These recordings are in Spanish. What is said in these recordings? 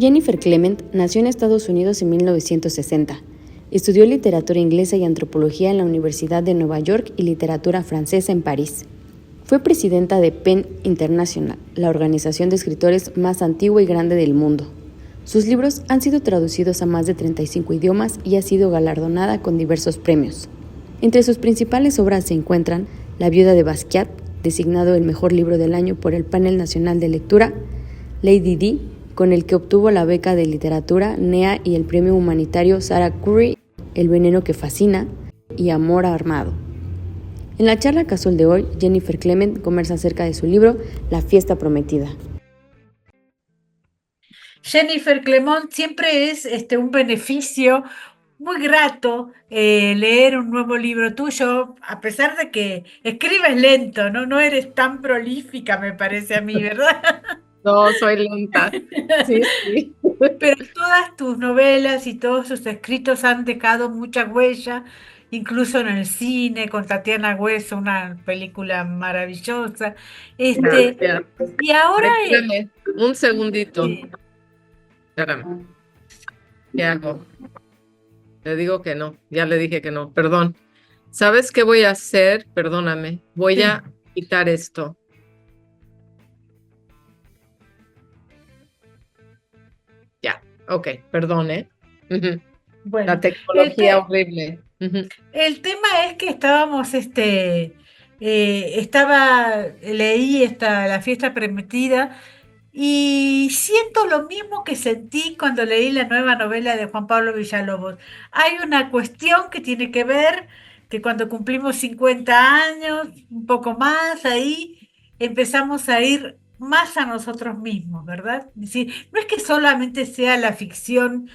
Jennifer Clement nació en Estados Unidos en 1960. Estudió literatura inglesa y antropología en la Universidad de Nueva York y literatura francesa en París. Fue presidenta de PEN International, la organización de escritores más antigua y grande del mundo. Sus libros han sido traducidos a más de 35 idiomas y ha sido galardonada con diversos premios. Entre sus principales obras se encuentran La viuda de Basquiat, designado el mejor libro del año por el Panel Nacional de Lectura, Lady Di, con el que obtuvo la beca de literatura NEA y el premio humanitario Sarah Curry, El veneno que fascina, y Amor armado. En la charla casual de hoy, Jennifer Clement conversa acerca de su libro La fiesta prometida. Jennifer Clement, siempre es un beneficio muy grato leer un nuevo libro tuyo, a pesar de que escribes lento, ¿no? No eres tan prolífica, me parece a mí, ¿verdad? No, soy lenta. Sí, sí. Pero todas tus novelas y todos tus escritos han dejado mucha huella, incluso en el cine, con Tatiana Hueso, una película maravillosa. Gracias. Y ahora... Espérame, un segundito. Sí. Espérame. ¿Qué hago? Le digo que no. Ya le dije que no. Perdón. ¿Sabes qué voy a hacer? Perdóname. Voy a quitar esto. Ya. Ok. Perdón, ¿eh? Bueno, la tecnología horrible. El tema es que estábamos, leí La fiesta prometida y siento lo mismo que sentí cuando leí la nueva novela de Juan Pablo Villalobos. Hay una cuestión que tiene que ver que cuando cumplimos 50 años, un poco más, ahí empezamos a ir más a nosotros mismos, ¿verdad? Es decir, no es que solamente sea la ficción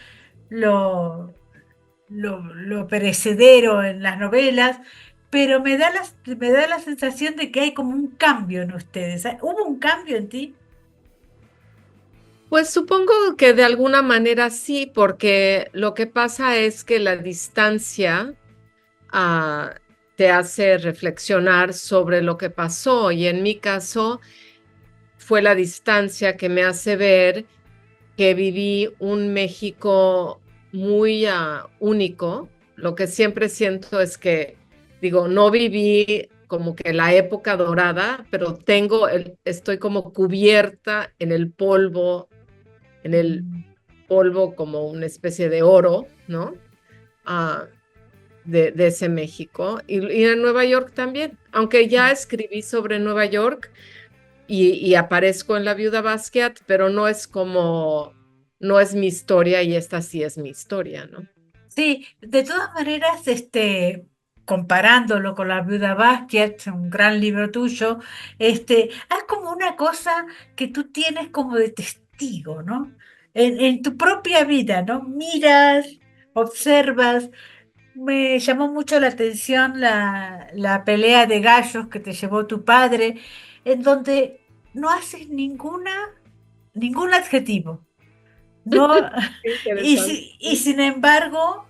lo lo perecedero en las novelas, pero me da la sensación de que hay como un cambio en ustedes. ¿Hubo un cambio en ti? Pues supongo que de alguna manera sí, porque lo que pasa es que la distancia te hace reflexionar sobre lo que pasó, y en mi caso fue la distancia que me hace ver que viví un México muy único. Lo que siempre siento es que, digo, no viví como que la época dorada, pero estoy como cubierta en el polvo como una especie de oro, ¿no? De ese México. Y en Nueva York también, aunque ya escribí sobre Nueva York y aparezco en La viuda Basquiat, pero no es mi historia, y esta sí es mi historia, ¿no? Sí, de todas maneras, comparándolo con La viuda Basquiat, un gran libro tuyo, hay como una cosa que tú tienes como de testigo, ¿no? En tu propia vida, ¿no? Miras, observas. Me llamó mucho la atención la pelea de gallos que te llevó tu padre, en donde no haces ningún adjetivo. No, Interesante. y sin embargo,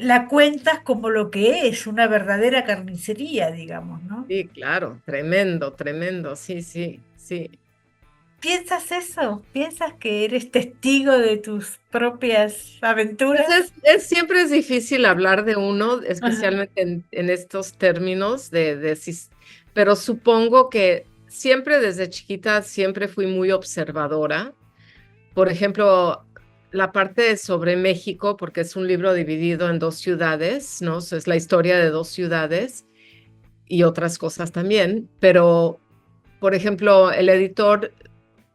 la cuentas como lo que es, una verdadera carnicería, digamos, ¿no? Sí, claro, tremendo, tremendo, sí, sí, sí. ¿Piensas eso? ¿Piensas que eres testigo de tus propias Pues aventuras? siempre es difícil hablar de uno, Ajá. especialmente en estos términos pero supongo que siempre desde chiquita siempre fui muy observadora. Por ejemplo, la parte sobre México, porque es un libro dividido en dos ciudades, ¿no? Es la historia de dos ciudades y otras cosas también, pero, por ejemplo, el editor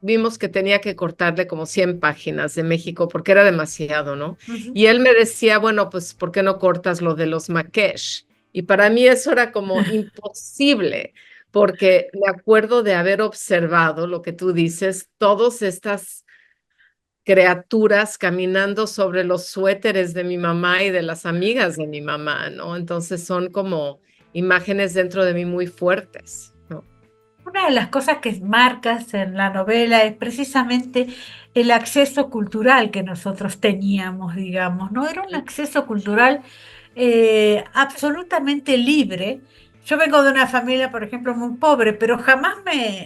vimos que tenía que cortarle como 100 páginas de México porque era demasiado, ¿no? Ujú. Y él me decía, bueno, pues, ¿por qué no cortas lo de los Makesh? Y para mí eso era como imposible, porque me acuerdo de haber observado lo que tú dices, todas estas criaturas caminando sobre los suéteres de mi mamá y de las amigas de mi mamá, ¿no? Entonces son como imágenes dentro de mí muy fuertes, ¿no? Una de las cosas que marcas en la novela es precisamente el acceso cultural que nosotros teníamos, digamos, ¿no? Era un acceso cultural absolutamente libre Yo vengo de una familia, por ejemplo, muy pobre, pero jamás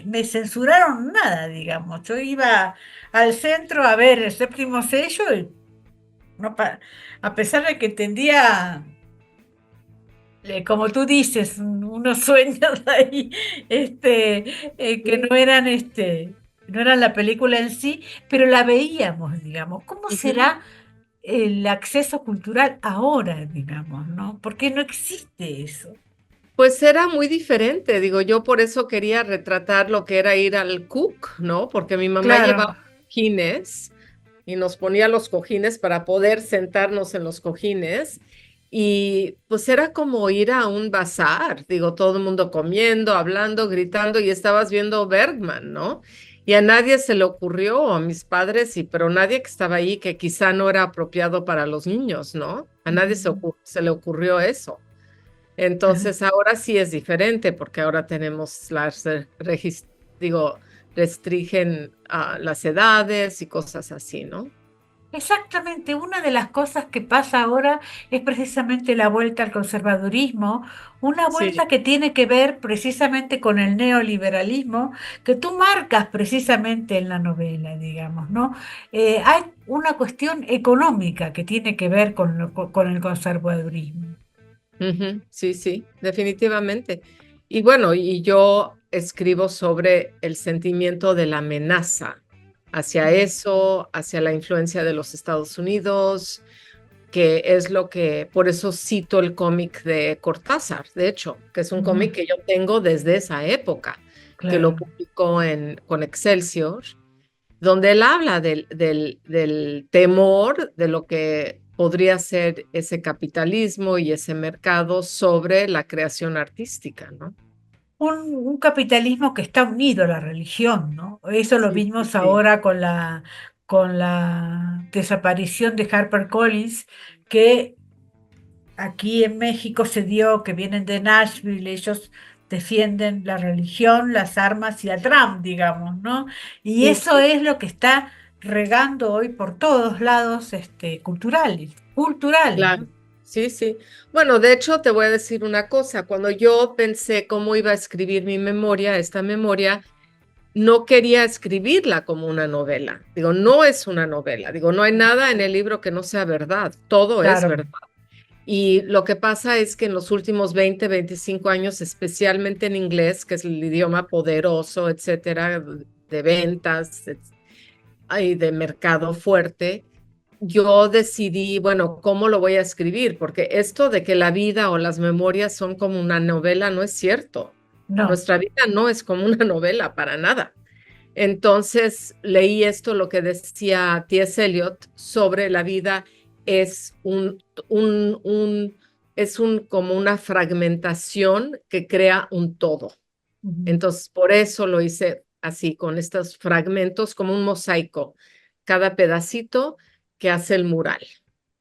me censuraron nada, digamos. Yo iba al centro a ver el séptimo sello y no a pesar de que tendría, como tú dices, unos sueños ahí, que no eran, no eran la película en sí, pero la veíamos, digamos. ¿Cómo Ujú. será el acceso cultural ahora, digamos, ¿no? Porque no existe eso. Pues era muy diferente, digo, yo por eso quería retratar lo que era ir al Cook, ¿no? Porque mi mamá Claro. llevaba cojines y nos ponía los cojines para poder sentarnos en los cojines. Y pues era como ir a un bazar, digo, todo el mundo comiendo, hablando, gritando y estabas viendo Bergman, ¿no? Y a nadie se le ocurrió, a mis padres, sí, pero nadie que estaba ahí que quizá no era apropiado para los niños, ¿no? A nadie Ujú. se le ocurrió eso. Ajá. Entonces ahora sí es diferente porque ahora tenemos digo, restringen las edades y cosas así, ¿no? Exactamente, una de las cosas que pasa ahora es precisamente la vuelta al conservadurismo, una Sí. vuelta que tiene que ver precisamente con el neoliberalismo que tú marcas precisamente en la novela, digamos, ¿no? Hay una cuestión económica que tiene que ver con el conservadurismo. Ujú, sí, sí, definitivamente. Y bueno, y yo escribo sobre el sentimiento de la amenaza hacia eso, hacia la influencia de los Estados Unidos, que es lo que, por eso cito el cómic de Cortázar, de hecho, que es un Ujú. cómic que yo tengo desde esa época, que lo Claro. publicó con Excelsior, donde él habla del temor de lo que podría ser ese capitalismo y ese mercado sobre la creación artística, ¿no? Un capitalismo que está unido a la religión, ¿no? Eso lo Sí, sí, vimos sí. ahora con la desaparición de HarperCollins, que aquí en México se dio, que vienen de Nashville, ellos defienden la religión, las armas y a Trump, digamos, ¿no? Y Sí, eso sí, es lo que está regando hoy por todos lados, culturales, ¿no? claro. Sí, sí. Bueno, de hecho, te voy a decir una cosa. Cuando yo pensé cómo iba a escribir mi memoria, esta memoria, no quería escribirla como una novela. Digo, no es una novela. Digo, no hay nada en el libro que no sea verdad. Todo es Claro. verdad. Y lo que pasa es que en los últimos 20, 25 años, especialmente en inglés, que es el idioma poderoso, etcétera, de ventas y de mercado fuerte, yo decidí, bueno, ¿cómo lo voy a escribir? Porque esto de que la vida o las memorias son como una novela no es cierto. No. Nuestra vida no es como una novela para nada. Entonces leí esto, lo que decía T.S. Eliot sobre la vida es como una fragmentación que crea un todo. Ujú. Entonces, por eso lo hice así, con estos fragmentos, como un mosaico, cada pedacito que hace el mural,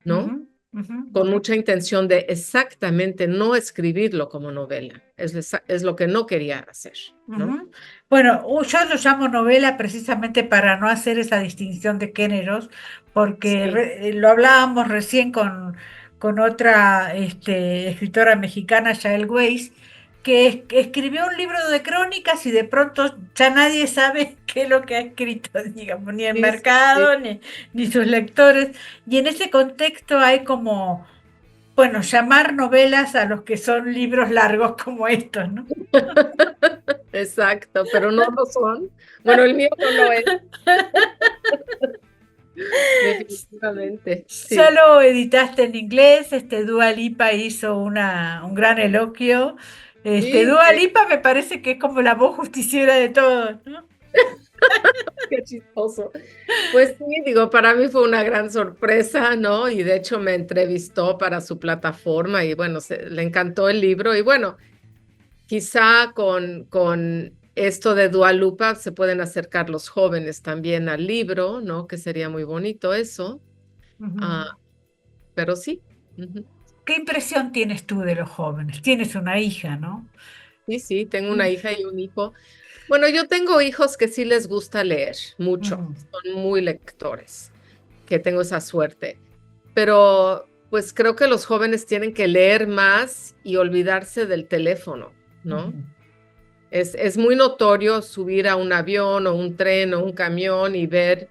Ujú. ¿no? Ujú. Con mucha intención de exactamente no escribirlo como novela. Es lo que no quería hacer, ¿no? Ujú. Bueno, yo lo llamo novela precisamente para no hacer esa distinción de géneros, porque Sí, lo hablábamos recién con otra escritora mexicana, Yael Weiss, que escribió un libro de crónicas y de pronto ya nadie sabe qué es lo que ha escrito, digamos, ni el sí, sí, sí. mercado, ni sus lectores. Y en ese contexto hay como, bueno, llamar novelas a los que son libros largos como estos, ¿no? Exacto, pero no lo son. Bueno, el mío no lo es, definitivamente. Ya Sí, lo editaste en inglés, Dua Lipa hizo un gran eloquio. sí, Dua Lipa me parece que es como la voz justiciera de todos, ¿no? qué chistoso. Pues sí, digo, para mí fue una gran sorpresa, ¿no? Y de hecho me entrevistó para su plataforma y bueno, le encantó el libro y bueno, quizá con esto de Dua Lipa se pueden acercar los jóvenes también al libro, ¿no? Que sería muy bonito eso. Ujú. Ah, pero sí. Ujú. ¿Qué impresión tienes tú de los jóvenes? Tienes una hija, ¿no? Sí, sí, tengo una Mm. hija y un hijo. Bueno, yo tengo hijos que sí les gusta leer mucho, Ujú. son muy lectores, que tengo esa suerte. Pero pues creo que los jóvenes tienen que leer más y olvidarse del teléfono, ¿no? Ujú. Es muy notorio subir a un avión o un tren o un camión y ver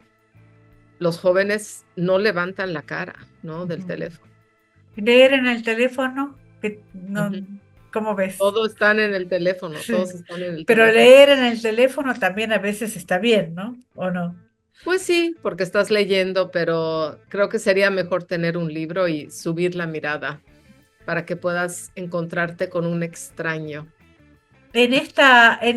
los jóvenes no levantan la cara, ¿no? Del Ujú. teléfono. Leer en el teléfono, que no, Ujú. ¿cómo ves? Todos están en el teléfono, Sí. todos están en el Pero teléfono. leer en el teléfono también a veces está bien, ¿no? ¿O no? Pues sí, porque estás leyendo, pero creo que sería mejor tener un libro y subir la mirada para que puedas encontrarte con un extraño. En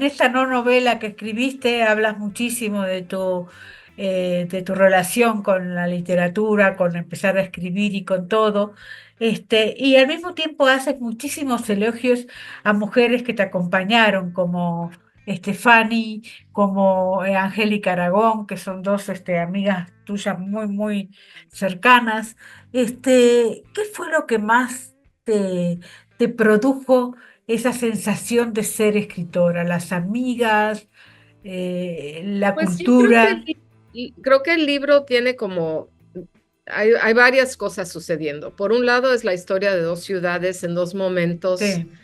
esta no novela que escribiste hablas muchísimo de tu relación con la literatura, con empezar a escribir y con todo. Y al mismo tiempo haces muchísimos elogios a mujeres que te acompañaron, como Fanny, como Angélica Aragón, que son dos amigas tuyas muy, muy cercanas. ¿Qué fue lo que más te produjo esa sensación de ser escritora, las amigas, la Pues yo creo que cultura? creo que el libro tiene como hay varias cosas sucediendo. Por un lado es la historia de dos ciudades en dos momentos Sí,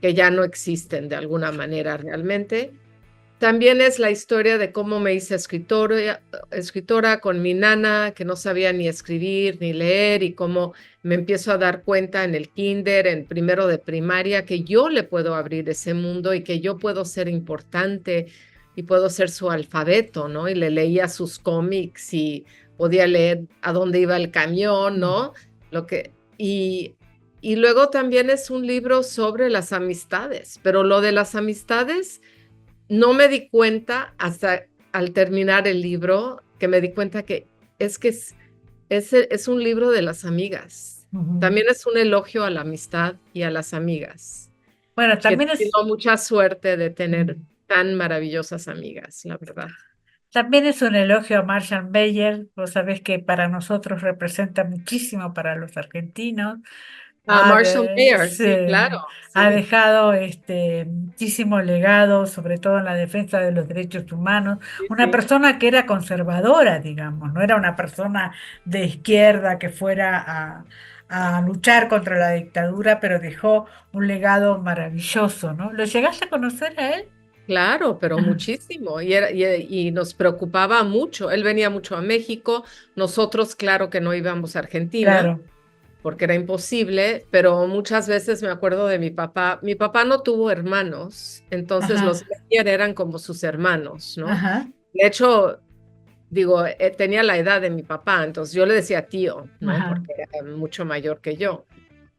que ya no existen de alguna manera realmente. También es la historia de cómo me hice escritora con mi nana, que no sabía ni escribir ni leer, y cómo me empiezo a dar cuenta en el kinder, en primero de primaria, que yo le puedo abrir ese mundo y que yo puedo ser importante y puedo ser su alfabeto, ¿no? Y le leía sus cómics y podía leer a dónde iba el camión, ¿no? Lo que, y luego también es un libro sobre las amistades, pero lo de las amistades no me di cuenta hasta al terminar el libro, que me di cuenta que es un libro de las amigas. ujú. También es un elogio a la amistad y a las amigas, Bueno, que he también es, tenido mucha suerte de tener mm, tan maravillosas amigas, la verdad. también es un elogio a Marshall Mayer. Vos sabés que para nosotros representa muchísimo para los argentinos. Ah, Marshall Mayer, sí, claro, Ha sí, dejado muchísimo legado, sobre todo en la defensa de los derechos humanos. sí, Una sí, persona que era conservadora, digamos, no era una persona de izquierda que fuera a luchar contra la dictadura, pero dejó un legado maravilloso, ¿no? ¿Lo llegaste a conocer a él? claro, pero muchísimo. Y nos preocupaba mucho. Él venía mucho a México, nosotros, claro que no íbamos a Argentina Claro, porque era imposible, pero muchas veces me acuerdo de mi papá. Mi papá no tuvo hermanos, entonces los ajá, Meyer eran como sus hermanos, ¿no? ajá, De hecho, digo, tenía la edad de mi papá, entonces yo le decía tío, ¿no? ajá. Porque era mucho mayor que yo.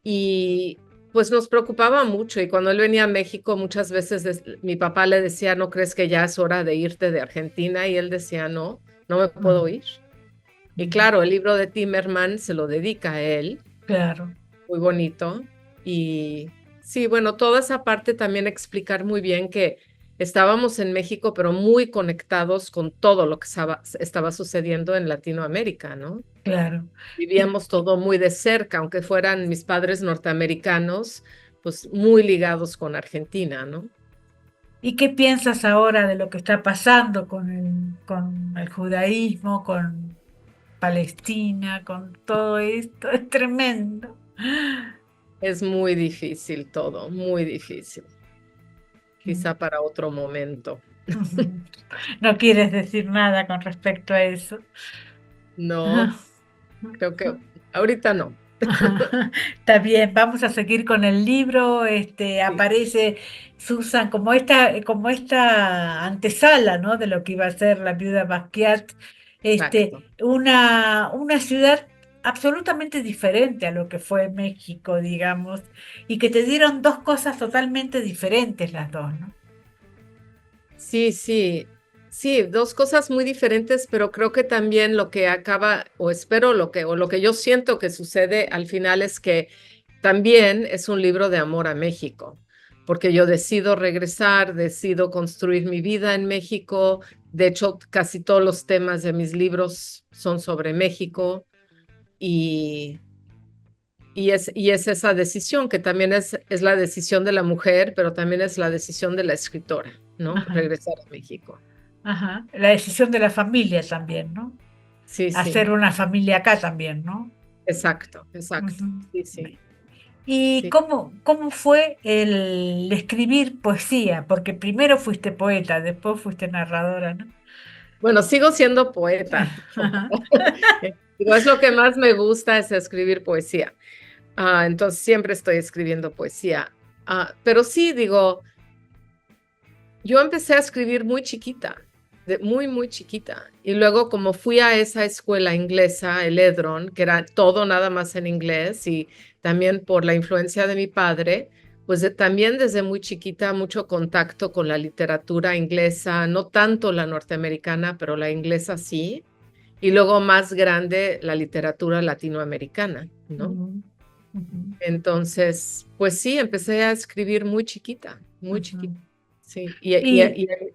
Y pues nos preocupaba mucho y cuando él venía a México muchas veces mi papá le decía, ¿no crees que ya es hora de irte de Argentina? Y él decía, no, no me puedo Mm, ir. Y mm, claro, el libro de Timerman se lo dedica a él, claro. muy bonito. Y sí, bueno, toda esa parte también explicar muy bien que estábamos en México, pero muy conectados con todo lo que estaba sucediendo en Latinoamérica, ¿no? Claro. ¿Y, Vivíamos todo muy de cerca, aunque fueran mis padres norteamericanos, pues muy ligados con Argentina, ¿no? y qué piensas ahora de lo que está pasando con el judaísmo, con Palestina, con todo esto? Es tremendo. Es muy difícil todo, muy difícil. Mm, Quizá para otro momento. ujú. No quieres decir nada con respecto a eso. No, creo que ahorita no. Está bien, vamos a seguir con el libro. Sí, Aparece Susan como esta antesala, ¿no? De lo que iba a ser la viuda Basquiat. exacto. Una ciudad absolutamente diferente a lo que fue México, digamos, y que te dieron dos cosas totalmente diferentes las dos, ¿no? Sí, sí, sí, dos cosas muy diferentes, pero creo que también lo que acaba, o espero o lo que yo siento que sucede al final es que también es un libro de amor a México, porque yo decido regresar, decido construir mi vida en México. De hecho, casi todos los temas de mis libros son sobre México y, y es esa decisión, que también es la decisión de la mujer, pero también es la decisión de la escritora, ¿no? Ajá, Regresar a México. ajá. La decisión de la familia también, ¿no? Sí, sí, Hacer una familia acá también, ¿no? exacto, exacto. Ujú. Sí, sí, ¿Y sí. cómo fue el escribir poesía? Porque primero fuiste poeta, después fuiste narradora, ¿no? Bueno, sigo siendo poeta. Ajá. Digo, es lo que más me gusta, es escribir poesía. Entonces siempre estoy escribiendo poesía. Pero sí, digo, yo empecé a escribir muy chiquita, muy, muy chiquita. Y luego como fui a esa escuela inglesa, el Edron, que era todo nada más en inglés, y también por la influencia de mi padre, pues también desde muy chiquita mucho contacto con la literatura inglesa, no tanto la norteamericana, pero la inglesa sí. Y luego más grande la literatura latinoamericana, ¿no? Ujú, ujú, Entonces, pues sí, empecé a escribir muy chiquita, ujú. sí. Y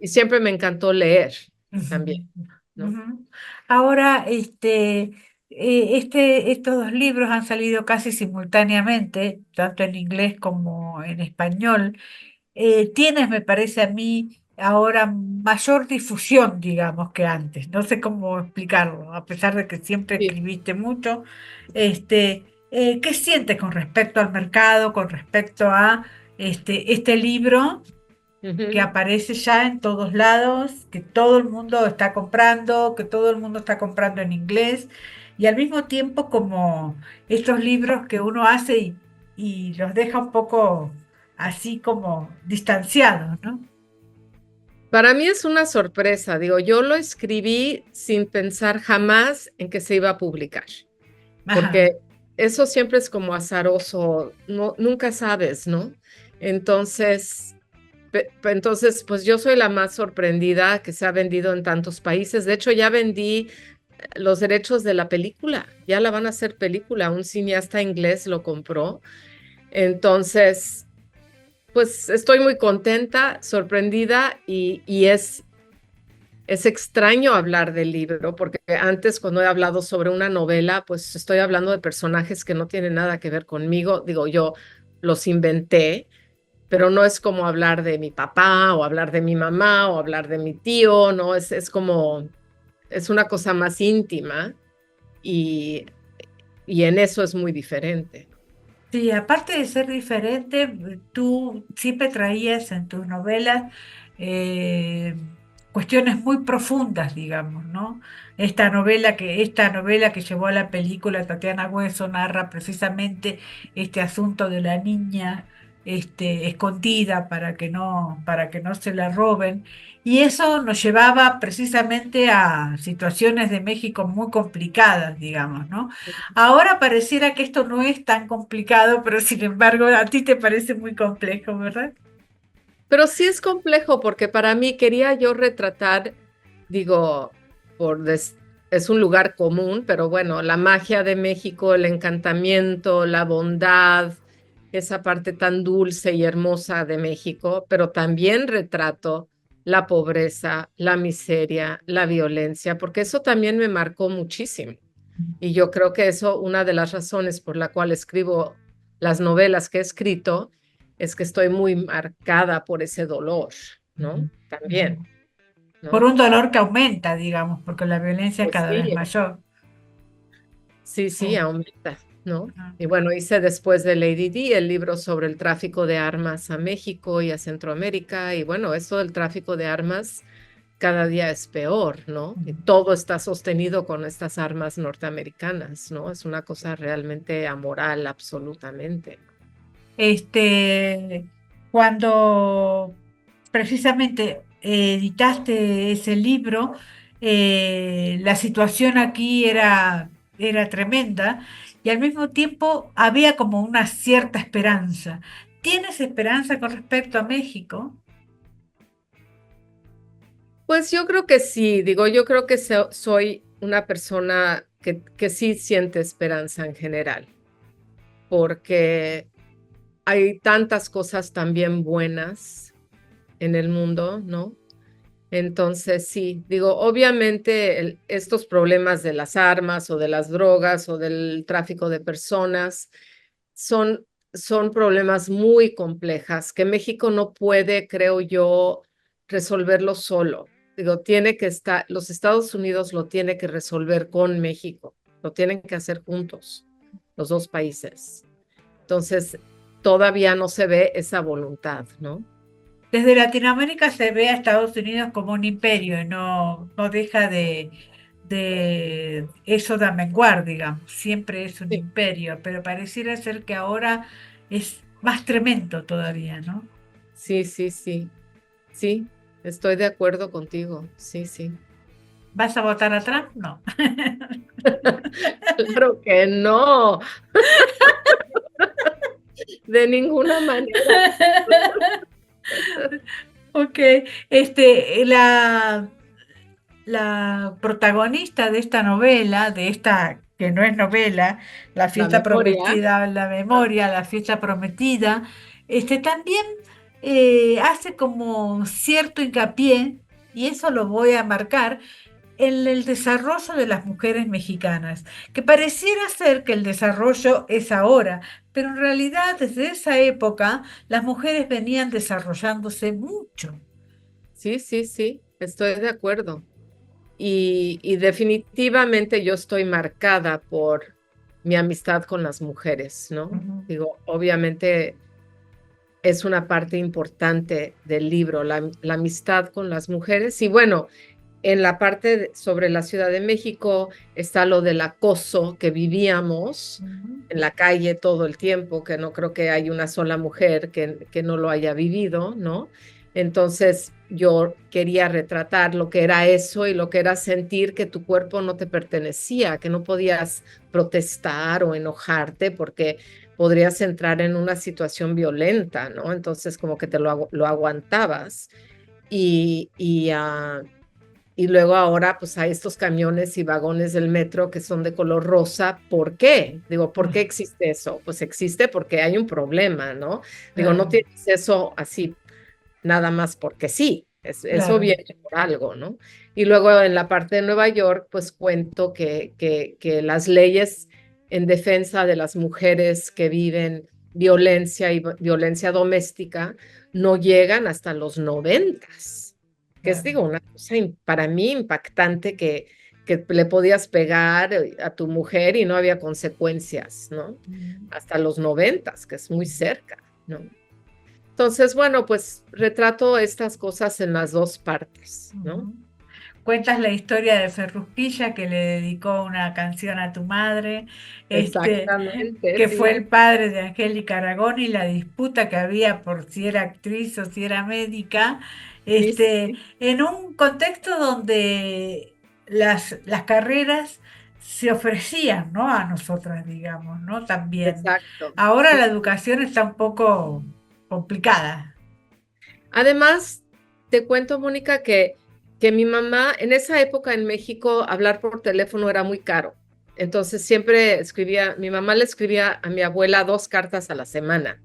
Y siempre me encantó leer ujú, también, ¿no? ujú. Ahora, estos dos libros han salido casi simultáneamente, tanto en inglés como en español. Tienes, me parece a mí, ahora mayor difusión, digamos, que antes. No sé cómo explicarlo, a pesar de que siempre Sí. escribiste mucho. ¿Qué sientes con respecto al mercado, con respecto a este libro que Ujú. aparece ya en todos lados, que todo el mundo está comprando, que todo el mundo está comprando en inglés, y al mismo tiempo como estos libros que uno hace y los deja un poco así como distanciados, ¿no? Para mí es una sorpresa, digo, yo lo escribí sin pensar jamás en que se iba a publicar, Ajá. porque eso siempre es como azaroso, no, nunca sabes, ¿no? Entonces, entonces, pues yo soy la más sorprendida que se ha vendido en tantos países. De hecho, ya vendí los derechos de la película, ya la van a hacer película, un cineasta inglés lo compró. Entonces, pues estoy muy contenta, sorprendida es extraño hablar del libro, porque antes cuando he hablado sobre una novela, pues estoy hablando de personajes que no tienen nada que ver conmigo. Digo, yo los inventé, pero no es como hablar de mi papá o hablar de mi mamá o hablar de mi tío, ¿no? Es como, es una cosa más íntima y, y en eso es muy diferente. Sí, aparte de ser diferente, tú siempre traías en tus novelas eh, cuestiones muy profundas, digamos, ¿no? Esta novela que llevó a la película Tatiana Hueso narra precisamente este asunto de la niña escondida para que no se la roben. Y eso nos llevaba precisamente a situaciones de México muy complicadas, digamos, ¿no? Ahora pareciera que esto no es tan complicado, pero sin embargo a ti te parece muy complejo, ¿verdad? Pero sí es complejo porque para mí quería yo retratar, digo, es un lugar común, pero bueno, la magia de México, el encantamiento, la bondad, esa parte tan dulce y hermosa de México, pero también retrato la pobreza, la miseria, la violencia, porque eso también me marcó muchísimo. Y yo creo que eso, una de las razones por la cual escribo las novelas que he escrito, es que estoy muy marcada por ese dolor, ¿no? También, Por ¿no? un dolor que aumenta, digamos, porque la violencia es Pues cada vez sí, mayor. sí, sí, Oh, aumenta, ¿no? ajá. Y bueno, hice después de Lady Di el libro sobre el tráfico de armas a México y a Centroamérica, y bueno, eso del tráfico de armas cada día es peor, ¿no? Y todo está sostenido con estas armas norteamericanas, ¿no? Es una cosa realmente amoral, absolutamente. Este, Cuando precisamente editaste ese libro, la situación aquí era tremenda y al mismo tiempo había como una cierta esperanza. ¿Tienes esperanza con respecto a México? Pues yo creo que sí, digo, yo creo que soy una persona que sí siente esperanza en general, porque hay tantas cosas también buenas en el mundo, ¿no? Entonces, sí, digo, obviamente estos problemas de las armas o de las drogas o del tráfico de personas son, son problemas muy complejas que México no puede, creo yo, resolverlo solo. Digo, tiene que estar, los Estados Unidos lo tiene que resolver con México, lo tienen que hacer juntos. los dos países. Entonces, todavía no se ve esa voluntad, ¿no? Desde Latinoamérica se ve a Estados Unidos como un imperio y no deja de eso de menguar, digamos. Siempre es un Sí, imperio, pero pareciera ser que ahora es más tremendo todavía, ¿no? sí, sí, sí, sí, estoy de acuerdo contigo, sí, sí. ¿Vas a votar a Trump? No. Claro que no, de ninguna manera. Ok, la protagonista de esta novela, de esta que no es novela, La La fiesta memoria, prometida, la memoria, la fiesta prometida, también hace como cierto hincapié, y eso lo voy a marcar, en el desarrollo de las mujeres mexicanas, que pareciera ser que el desarrollo es ahora, pero en realidad desde esa época las mujeres venían desarrollándose mucho. sí, sí, sí, estoy de acuerdo. Y definitivamente yo estoy marcada por mi amistad con las mujeres, ¿no? Ujú, Digo, obviamente es una parte importante del libro, la amistad con las mujeres. Y bueno, en la parte sobre la Ciudad de México está lo del acoso que vivíamos ujú. en la calle todo el tiempo, que no creo que hay una sola mujer que no lo haya vivido, ¿no? Entonces yo quería retratar lo que era eso y lo que era sentir que tu cuerpo no te pertenecía, que no podías protestar o enojarte porque podrías entrar en una situación violenta, ¿no? Entonces como que te lo aguantabas y y luego ahora pues hay estos camiones y vagones del metro que son de color rosa. ¿Por qué? Digo, ¿por qué Ah, existe eso? Pues existe porque hay un problema, ¿no? Digo, no claro, tienes eso así nada más porque sí, eso claro. viene por algo, ¿no? Y luego en la parte de Nueva York, pues cuento que las leyes en defensa de las mujeres que viven violencia y violencia doméstica no llegan hasta los noventas, que es, Claro. digo, una cosa para mí impactante que le podías pegar a tu mujer y no había consecuencias, ¿no? Mm, Hasta los noventas, que es muy cerca, ¿no? Entonces, bueno, pues retrato estas cosas en las dos partes, ¿no? ujú. Cuentas la historia de Ferrusquilla que le dedicó una canción a tu madre, Exactamente, que fue sí, el padre de Angélica Aragón y la disputa que había por si era actriz o si era médica, sí, sí, en un contexto donde las carreras se ofrecían, ¿no? A nosotras, digamos, ¿no? También. exacto, Ahora la sí. educación está un poco complicada. Además, te cuento, Mónica, que mi mamá, en esa época en México, hablar por teléfono era muy caro. Entonces siempre escribía, mi mamá le escribía a mi abuela 2 cartas a la semana.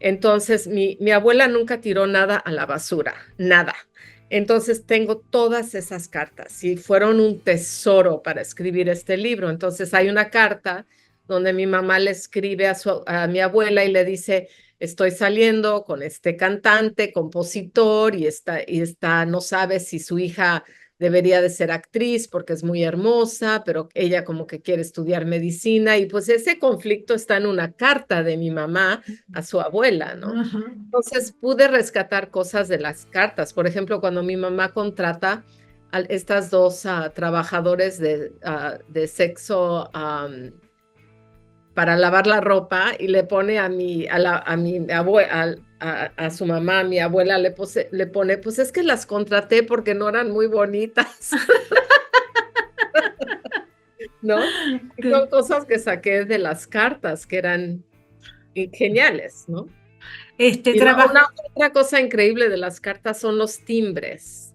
Entonces, mi abuela nunca tiró nada a la basura, nada. Entonces, tengo todas esas cartas y fueron un tesoro para escribir este libro. Entonces, hay una carta donde mi mamá le escribe a mi abuela y le dice, estoy saliendo con este cantante, compositor, no sabe si su hija debería de ser actriz porque es muy hermosa, pero ella como que quiere estudiar medicina y pues ese conflicto está en una carta de mi mamá a su abuela, ¿no? Ujú. Entonces pude rescatar cosas de las cartas. Por ejemplo, cuando mi mamá contrata a estas dos trabajadores de sexo para lavar la ropa y le pone a mi abuela, a su mamá, a mi abuela, le pone, pues es que las contraté porque no eran muy bonitas, ¿no? Y son cosas que saqué de las cartas que eran geniales, ¿no? Y Trabajo. una otra cosa increíble de las cartas son los timbres.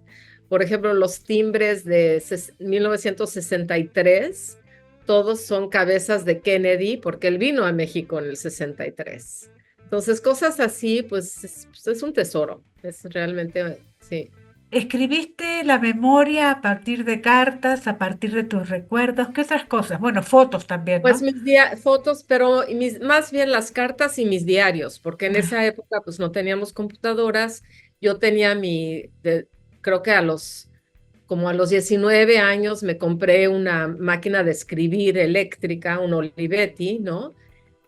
Por ejemplo, los timbres de 1963, todos son cabezas de Kennedy porque él vino a México en el 63. Entonces, cosas así, pues es un tesoro. Es realmente, sí. ¿Escribiste la memoria a partir de cartas, a partir de tus recuerdos? ¿Qué otras cosas? Bueno, fotos también, Pues ¿no? fotos, pero más bien las cartas y mis diarios, porque en esa época pues no teníamos computadoras. Yo tenía creo que como a los 19 años me compré una máquina de escribir eléctrica, un Olivetti, ¿no?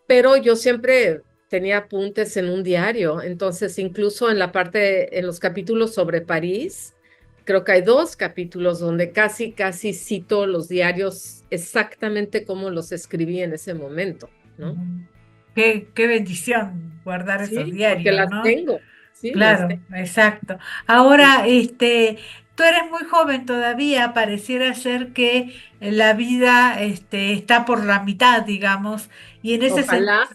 Pero yo siempre tenía apuntes en un diario, entonces incluso en la parte, en los capítulos sobre París, creo que hay 2 capítulos donde casi cito los diarios exactamente como los escribí en ese momento, ¿no? Ujú. Qué bendición guardar esos Sí, porque diarios, las ¿no? tengo, sí, las Claro, tengo. exacto. Sí. Ahora, tú eres muy joven todavía, pareciera ser que la vida, está por la mitad, digamos, y en ese Ojalá.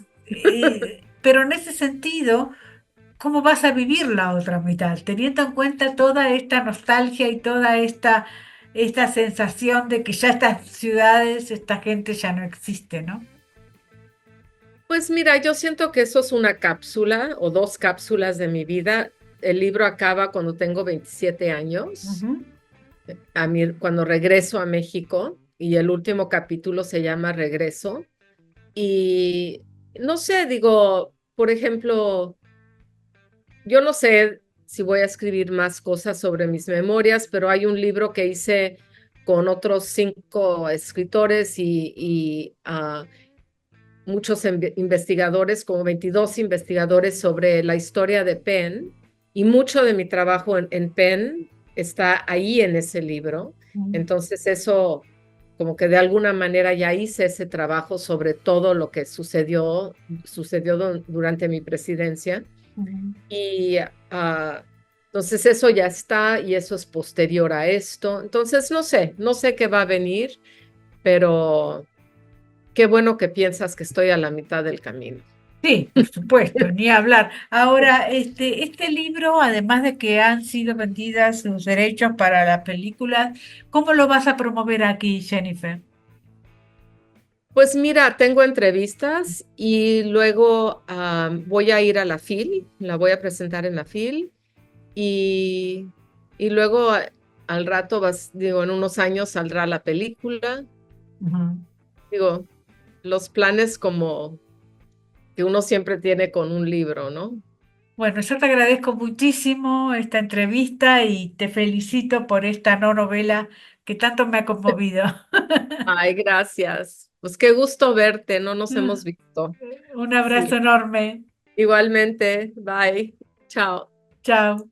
pero en ese sentido, ¿cómo vas a vivir la otra mitad? Teniendo en cuenta toda esta nostalgia y toda esta sensación de que ya estas ciudades, esta gente ya no existe, ¿no? Pues mira, yo siento que eso es una cápsula o 2 cápsulas de mi vida. El libro acaba cuando tengo 27 años, Ujú. cuando regreso a México, y el último capítulo se llama Regreso. Y no sé, digo, por ejemplo, yo no sé si voy a escribir más cosas sobre mis memorias, pero hay un libro que hice con otros 5 escritores y muchos investigadores, como 22 investigadores sobre la historia de Penn, y mucho de mi trabajo en Penn está ahí en ese libro. Ujú. Entonces eso, como que de alguna manera ya hice ese trabajo sobre todo lo que sucedió durante mi presidencia. Ujú. Y entonces eso ya está y eso es posterior a esto. Entonces no sé qué va a venir, pero qué bueno que piensas que estoy a la mitad del camino. Sí, por supuesto, ni hablar. Ahora, este libro, además de que han sido vendidas sus derechos para la película, ¿cómo lo vas a promover aquí, Jennifer? Pues mira, tengo entrevistas y luego voy a ir a la FIL, la voy a presentar en la FIL y, y luego al rato, digo, en unos años saldrá la película. Ujú. Digo, los planes como que uno siempre tiene con un libro, ¿no? Bueno, yo te agradezco muchísimo esta entrevista y te felicito por esta no novela que tanto me ha conmovido. Ay, gracias. Pues qué gusto verte, no nos hemos visto. Un abrazo Sí, enorme. igualmente. Bye. Chao. Chao.